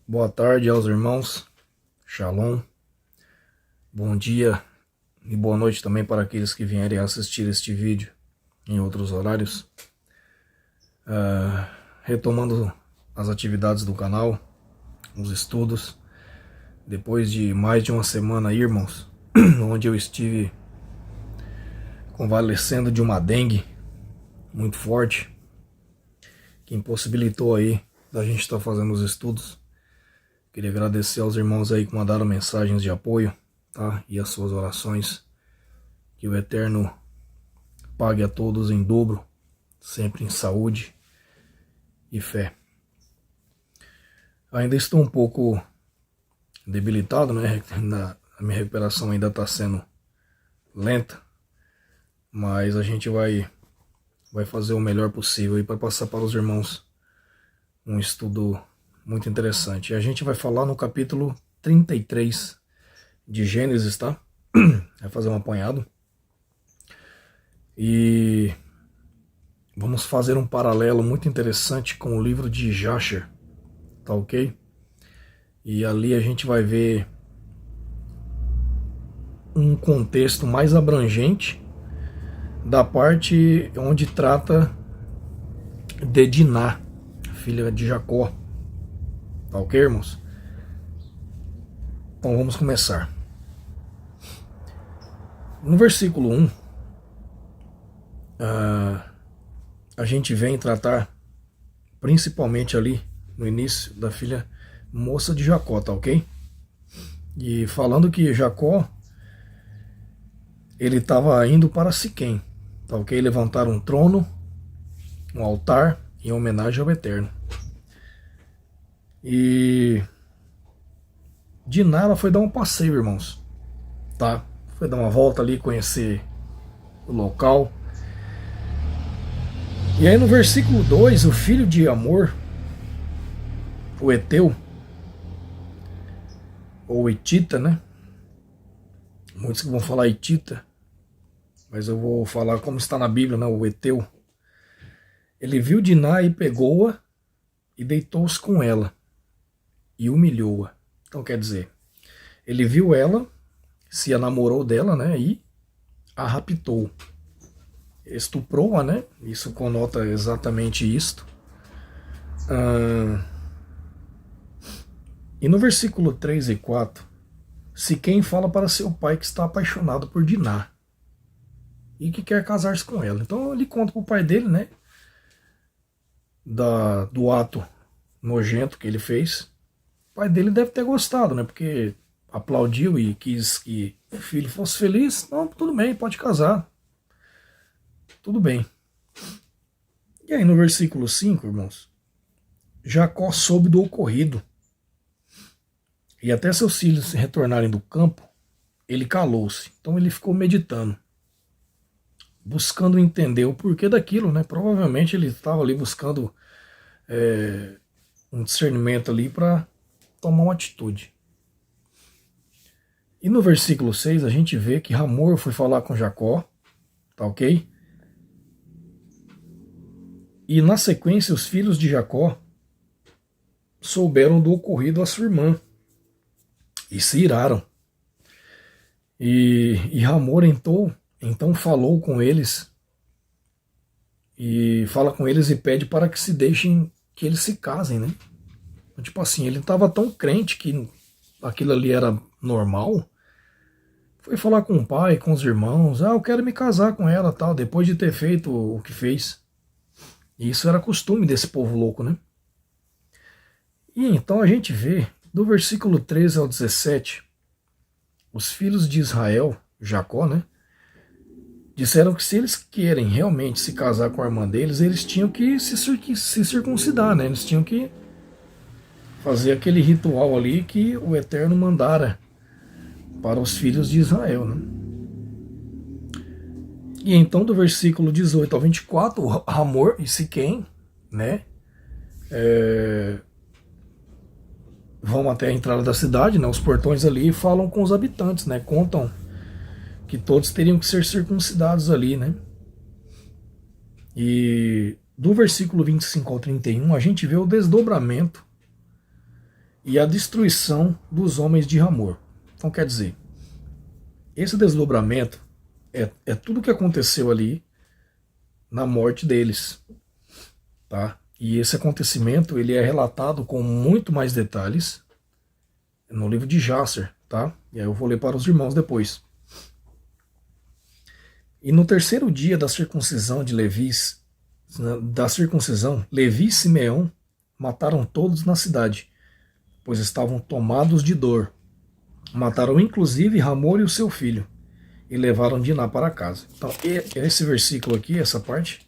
Boa tarde aos irmãos, Shalom, bom dia e boa noite também para aqueles que vierem assistir este vídeo em outros horários. Retomando as atividades do canal, os estudos, depois de mais de uma semana aí, irmãos, onde eu estive convalescendo de uma dengue muito forte, que impossibilitou aí da gente estar fazendo os estudos. Queria agradecer aos irmãos aí que mandaram mensagens de apoio, tá? E as suas orações. Que o Eterno pague a todos em dobro, sempre em saúde e fé. Ainda estou um pouco debilitado, né? A minha recuperação ainda está sendo lenta, mas a gente vai fazer o melhor possível para passar para os irmãos um estudo muito interessante. E a gente vai falar no capítulo 33 de Gênesis, tá? Vai fazer um apanhado. E vamos fazer um paralelo muito interessante com o livro de Jasher, tá ok? E ali a gente vai ver um contexto mais abrangente da parte onde trata de Diná, filha de Jacó. Tá ok, irmãos? Então vamos começar. No versículo 1, a gente vem tratar principalmente ali no início da filha moça de Jacó, tá ok? E falando que Jacó, ele estava indo para Siquém, tá ok? Levantar um trono, um altar em homenagem ao Eterno. E Diná, ela foi dar um passeio, irmãos, tá? Foi dar uma volta ali, conhecer o local. E aí no versículo 2, o filho de Amor, o Eteu, ou Etita, né? Muitos que vão falar Etita, mas eu vou falar como está na Bíblia, né? O Eteu. Ele viu Diná e pegou-a e deitou-se com ela e humilhou-a. Então quer dizer, ele viu ela, se enamorou dela, né? E a raptou. Estuprou-a, né? Isso conota exatamente isto. E no versículo 3 e 4, Siquém fala para seu pai que está apaixonado por Diná e que quer casar-se com ela. Então ele conta para o pai dele, né? Do ato nojento que ele fez. O pai dele deve ter gostado, né? Porque aplaudiu e quis que o filho fosse feliz. Não, tudo bem, pode casar. Tudo bem. E aí no versículo 5, irmãos, Jacó soube do ocorrido. E até seus filhos se retornarem do campo, ele calou-se. Então ele ficou meditando, buscando entender o porquê daquilo, né? Provavelmente ele estava ali buscando um discernimento ali para tomar uma atitude. E no versículo 6 a gente vê que Hamor foi falar com Jacó, tá ok? E na sequência os filhos de Jacó souberam do ocorrido à sua irmã e se iraram. E Hamor então falou com eles e fala com eles e pede para que se deixem, que eles se casem, né? Tipo assim, ele estava tão crente que aquilo ali era normal. Foi falar com o pai, com os irmãos, eu quero me casar com ela, tal, depois de ter feito o que fez. E isso era costume desse povo louco, né? E então a gente vê, do versículo 13 ao 17, os filhos de Israel, Jacó, né? Disseram que se eles querem realmente se casar com a irmã deles, eles tinham que se circuncidar, né? Eles tinham que fazer aquele ritual ali que o Eterno mandara para os filhos de Israel, né? E então do versículo 18 ao 24, Hamor e Siquém, né? Vão até a entrada da cidade, né? Os portões ali, e falam com os habitantes, né? Contam que todos teriam que ser circuncidados ali, né? E do versículo 25 ao 31, a gente vê o desdobramento e a destruição dos homens de Ramor. Então quer dizer, esse desdobramento é tudo que aconteceu ali na morte deles, tá? E esse acontecimento ele é relatado com muito mais detalhes no livro de Jasher, tá? E aí eu vou ler para os irmãos depois. E no terceiro dia da circuncisão de Levi e Simeão mataram todos na cidade, pois estavam tomados de dor. Mataram inclusive Ramor e o seu filho, e levaram Diná para casa. Então, esse versículo aqui, essa parte,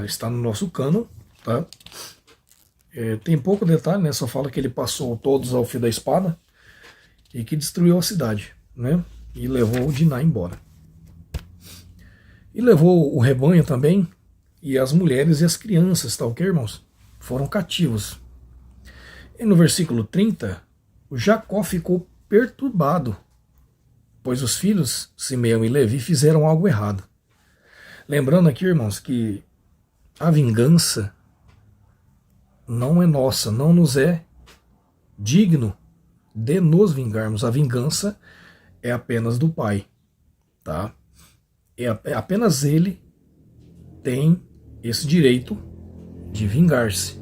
está no nosso cânon, tá? Tem pouco detalhe, né? Só fala que ele passou todos ao fio da espada e que destruiu a cidade, né? E levou o Diná embora. E levou o rebanho também, e as mulheres e as crianças, tá ok, irmãos? Foram cativos. E no versículo 30, o Jacó ficou perturbado, pois os filhos Simeão e Levi fizeram algo errado. Lembrando aqui, irmãos, que a vingança não é nossa, não nos é digno de nos vingarmos. A vingança é apenas do Pai, tá? Apenas ele tem esse direito de vingar-se.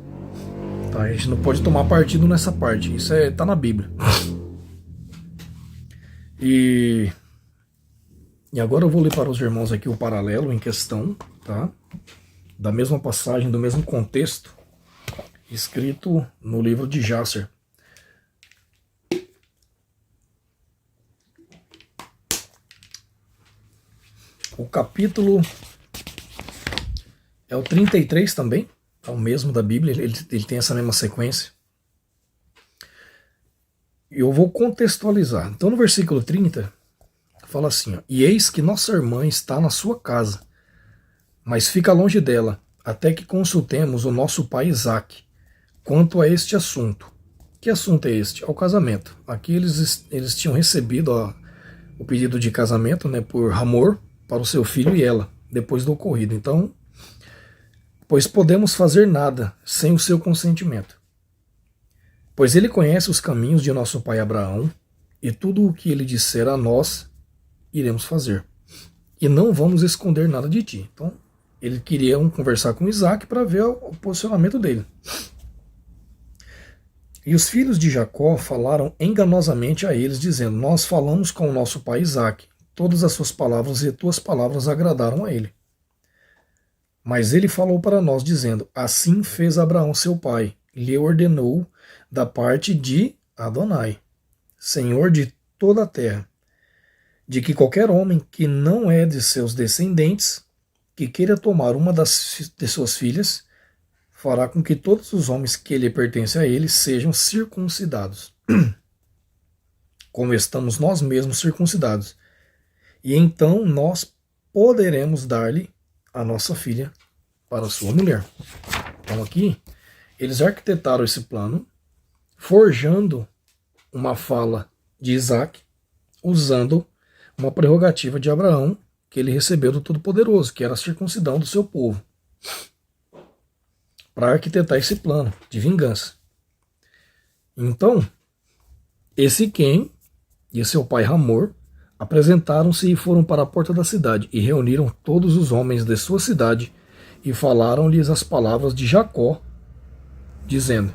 Tá? A gente não pode tomar partido nessa parte. Isso tá na Bíblia. E agora eu vou ler para os irmãos aqui o paralelo em questão, tá? Da mesma passagem, do mesmo contexto, escrito no livro de Jasher. O capítulo é o 33 também, é o mesmo da Bíblia, ele tem essa mesma sequência. E eu vou contextualizar. Então no versículo 30, fala assim, ó, e eis que nossa irmã está na sua casa, mas fica longe dela, até que consultemos o nosso pai Isaque quanto a este assunto. Que assunto é este? É o casamento. Aqui eles tinham recebido o pedido de casamento, né, por Ramor, para o seu filho e ela, depois do ocorrido. Então, pois podemos fazer nada sem o seu consentimento. Pois ele conhece os caminhos de nosso pai Abraão, e tudo o que ele disser a nós, iremos fazer. E não vamos esconder nada de ti. Então, ele queria conversar com Isaac para ver o posicionamento dele. E os filhos de Jacó falaram enganosamente a eles, dizendo, nós falamos com o nosso pai Isaac, todas as suas palavras e tuas palavras agradaram a ele. Mas ele falou para nós, dizendo, assim fez Abraão seu pai, lhe ordenou da parte de Adonai, Senhor de toda a terra, de que qualquer homem que não é de seus descendentes, que queira tomar uma de suas filhas, fará com que todos os homens que lhe pertencem a ele sejam circuncidados, como estamos nós mesmos circuncidados. E então nós poderemos dar-lhe a nossa filha para sua mulher. Então aqui, eles arquitetaram esse plano, forjando uma fala de Isaac, usando uma prerrogativa de Abraão, que ele recebeu do Todo-Poderoso, que era a circuncidão do seu povo, para arquitetar esse plano de vingança. Então, esse Quem e seu pai Ramor apresentaram-se e foram para a porta da cidade, e reuniram todos os homens de sua cidade, e falaram-lhes as palavras de Jacó, dizendo,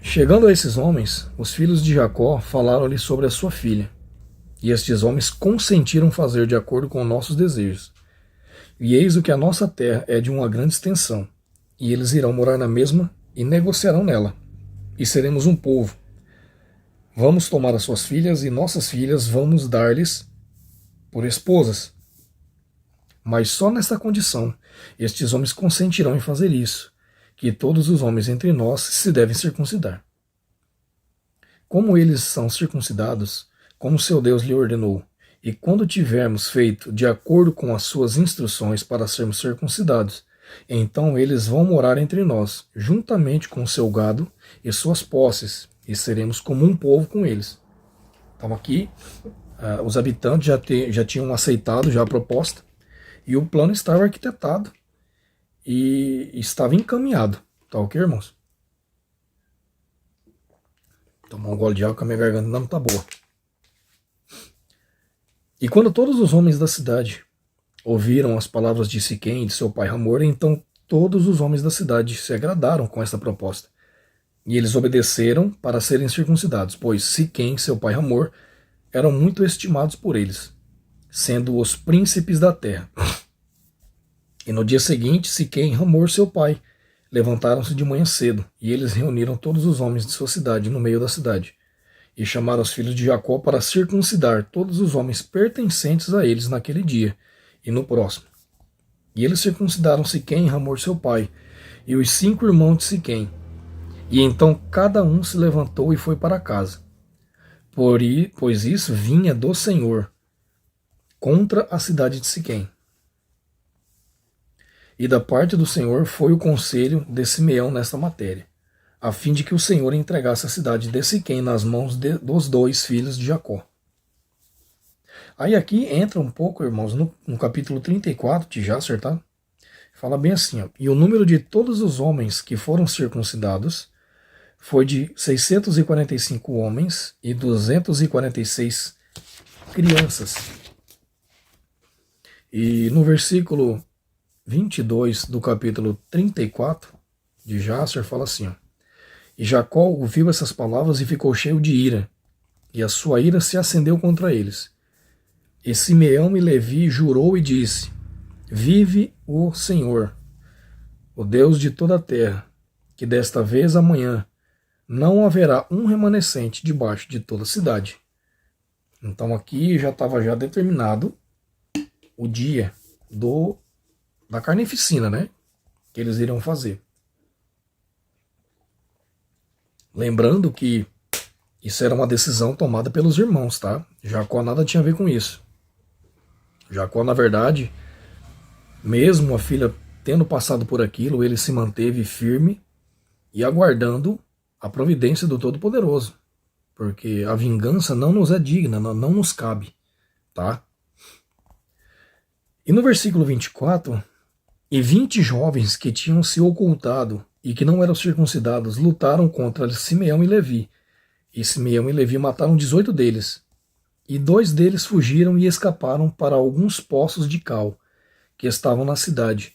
chegando a esses homens, os filhos de Jacó falaram-lhe sobre a sua filha, e estes homens consentiram fazer de acordo com nossos desejos. E eis o que a nossa terra é de uma grande extensão, e eles irão morar na mesma e negociarão nela, e seremos um povo. Vamos tomar as suas filhas, e nossas filhas vamos dar-lhes por esposas. Mas só nesta condição estes homens consentirão em fazer isso, que todos os homens entre nós se devem circuncidar. Como eles são circuncidados, como seu Deus lhe ordenou, e quando tivermos feito de acordo com as suas instruções para sermos circuncidados, então eles vão morar entre nós, juntamente com seu gado e suas posses, e seremos como um povo com eles. Então aqui, os habitantes já tinham aceitado já a proposta, e o plano estava arquitetado, e estava encaminhado. Tá ok, irmãos? Tomar um gole de água, que a minha garganta não tá boa. E quando todos os homens da cidade ouviram as palavras de Siquém e de seu pai Hamor, então todos os homens da cidade se agradaram com esta proposta. E eles obedeceram para serem circuncidados, pois Siquém e seu pai Hamor eram muito estimados por eles, sendo os príncipes da terra. E no dia seguinte, Siquém e Hamor, seu pai, levantaram-se de manhã cedo, e eles reuniram todos os homens de sua cidade no meio da cidade, e chamaram os filhos de Jacó para circuncidar todos os homens pertencentes a eles naquele dia e no próximo. E eles circuncidaram Siquém e Hamor, seu pai, e os 5 irmãos de Siquém. E então cada um se levantou e foi para casa, pois isso vinha do Senhor contra a cidade de Siquém. E da parte do Senhor foi o conselho de Simeão nesta matéria, a fim de que o Senhor entregasse a cidade de Siquém nas mãos dos 2 filhos de Jacó. Aí aqui entra um pouco, irmãos, no capítulo 34 de Jasser, tá? Fala bem assim, ó, e o número de todos os homens que foram circuncidados foi de 645 homens e 246 crianças. E no versículo 22 do capítulo 34 de Jasser fala assim, ó, e Jacó ouviu essas palavras e ficou cheio de ira, e a sua ira se acendeu contra eles. E Simeão e Levi jurou e disse, vive o Senhor, o Deus de toda a terra, que desta vez amanhã não haverá um remanescente debaixo de toda a cidade. Então aqui já estava já determinado o dia da carnificina, né? Que eles iriam fazer. Lembrando que isso era uma decisão tomada pelos irmãos, tá? Jacó nada tinha a ver com isso. Jacó, na verdade, mesmo a filha tendo passado por aquilo, ele se manteve firme e aguardando a providência do Todo-Poderoso. Porque a vingança não nos é digna, não nos cabe, tá? E no versículo 24, e 20 jovens que tinham se ocultado e que não eram circuncidados lutaram contra Simeão e Levi. E Simeão e Levi mataram 18 deles. E 2 deles fugiram e escaparam para alguns poços de cal que estavam na cidade.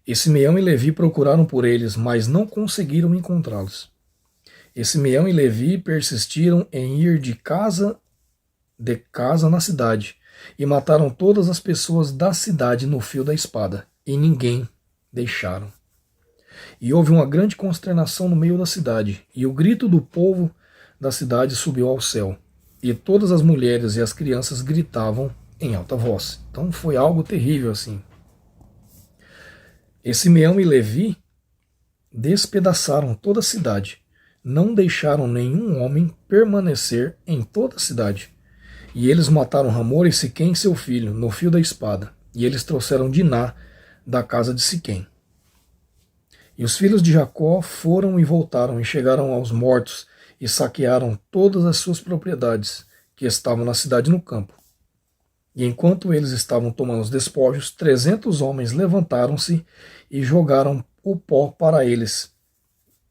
E Simeão e Levi procuraram por eles, mas não conseguiram encontrá-los. E Simeão e Levi persistiram em ir de casa na cidade, e mataram todas as pessoas da cidade no fio da espada, e ninguém deixaram. E houve uma grande consternação no meio da cidade, e o grito do povo da cidade subiu ao céu, e todas as mulheres e as crianças gritavam em alta voz. Então foi algo terrível assim. E Simeão e Levi despedaçaram toda a cidade, não deixaram nenhum homem permanecer em toda a cidade. E eles mataram Hamor e Siquém, seu filho, no fio da espada, e eles trouxeram Diná da casa de Siquém. E os filhos de Jacó foram e voltaram e chegaram aos mortos e saquearam todas as suas propriedades que estavam na cidade no campo. E enquanto eles estavam tomando os despojos, 300 homens levantaram-se e jogaram o pó para eles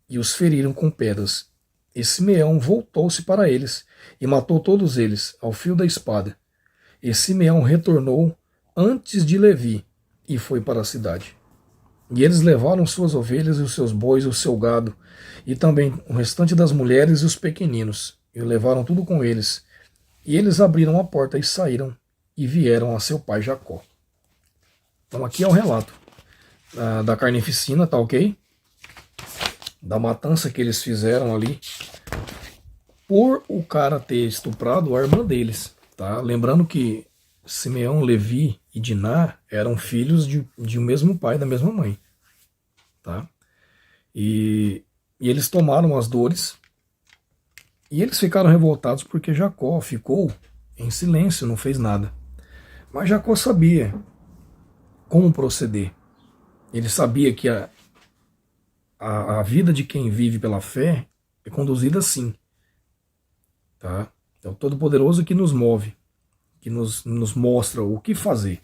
e os feriram com pedras. E Simeão voltou-se para eles e matou todos eles ao fio da espada. E Simeão retornou antes de Levi e foi para a cidade. E eles levaram suas ovelhas e os seus bois e o seu gado, e também o restante das mulheres e os pequeninos, e levaram tudo com eles. E eles abriram a porta e saíram, e vieram a seu pai Jacó. Então aqui é o relato da carnificina, tá ok? Da matança que eles fizeram ali, por o cara ter estuprado a irmã deles, tá? Lembrando que Simeão, Levi e Diná eram filhos de um mesmo pai, da mesma mãe, tá? E eles tomaram as dores e eles ficaram revoltados porque Jacó ficou em silêncio, não fez nada. Mas Jacó sabia como proceder. Ele sabia que a vida de quem vive pela fé é conduzida assim, tá? É o Todo-Poderoso que nos move, que nos mostra o que fazer.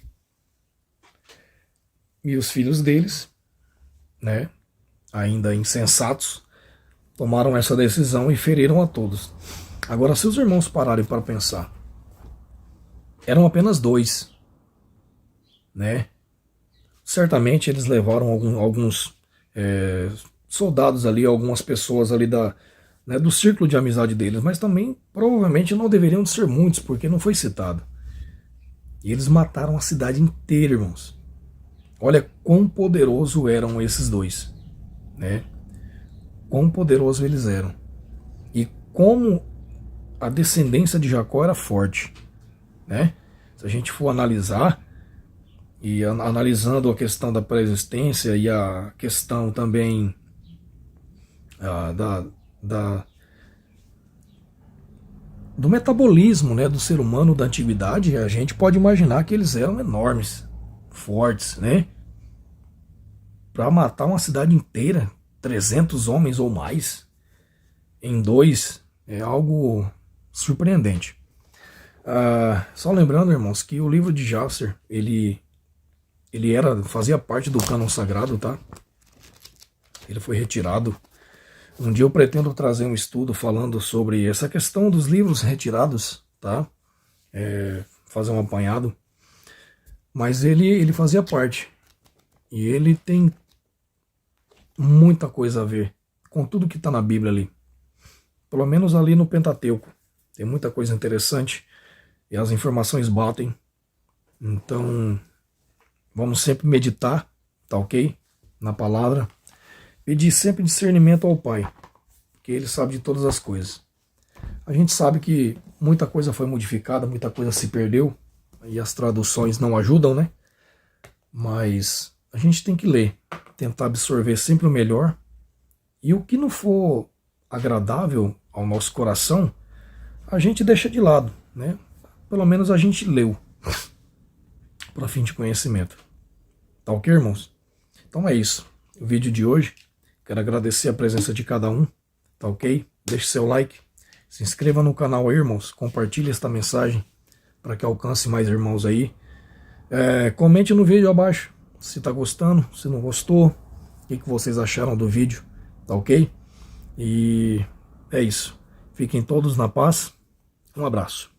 E os filhos deles, né, ainda insensatos, tomaram essa decisão e feriram a todos. Agora, se os irmãos pararem para pensar, eram apenas 2, né? Certamente eles levaram alguns soldados ali, algumas pessoas ali do círculo de amizade deles, mas também provavelmente não deveriam ser muitos, porque não foi citado. E eles mataram a cidade inteira, irmãos. Olha quão poderoso eram esses 2, né? Quão poderoso eles eram. E como a descendência de Jacó era forte, né? Se a gente for analisar, e analisando a questão da pré-existência e a questão também do metabolismo, né, do ser humano da antiguidade, a gente pode imaginar que eles eram enormes, fortes, né? Para matar uma cidade inteira, 300 homens ou mais, em 2, é algo surpreendente. Só lembrando, irmãos, que o livro de Jasher, ele fazia parte do cânon sagrado, tá? Ele foi retirado. Um dia eu pretendo trazer um estudo falando sobre essa questão dos livros retirados, tá? Fazer um apanhado. Mas ele fazia parte. E ele tem muita coisa a ver com tudo que está na Bíblia ali. Pelo menos ali no Pentateuco. Tem muita coisa interessante. E as informações batem. Então, vamos sempre meditar, tá ok? Na palavra. Pedir sempre discernimento ao Pai, porque Ele sabe de todas as coisas. A gente sabe que muita coisa foi modificada, muita coisa se perdeu, e as traduções não ajudam, né? Mas a gente tem que ler, tentar absorver sempre o melhor, e o que não for agradável ao nosso coração, a gente deixa de lado, né? Pelo menos a gente leu, para fim de conhecimento. Tá ok, irmãos? Então é isso. O vídeo de hoje. Quero agradecer a presença de cada um, tá ok? Deixe seu like, se inscreva no canal aí, irmãos, compartilhe esta mensagem para que alcance mais irmãos aí. Comente no vídeo abaixo se tá gostando, se não gostou, o que vocês acharam do vídeo, tá ok? E é isso. Fiquem todos na paz. Um abraço.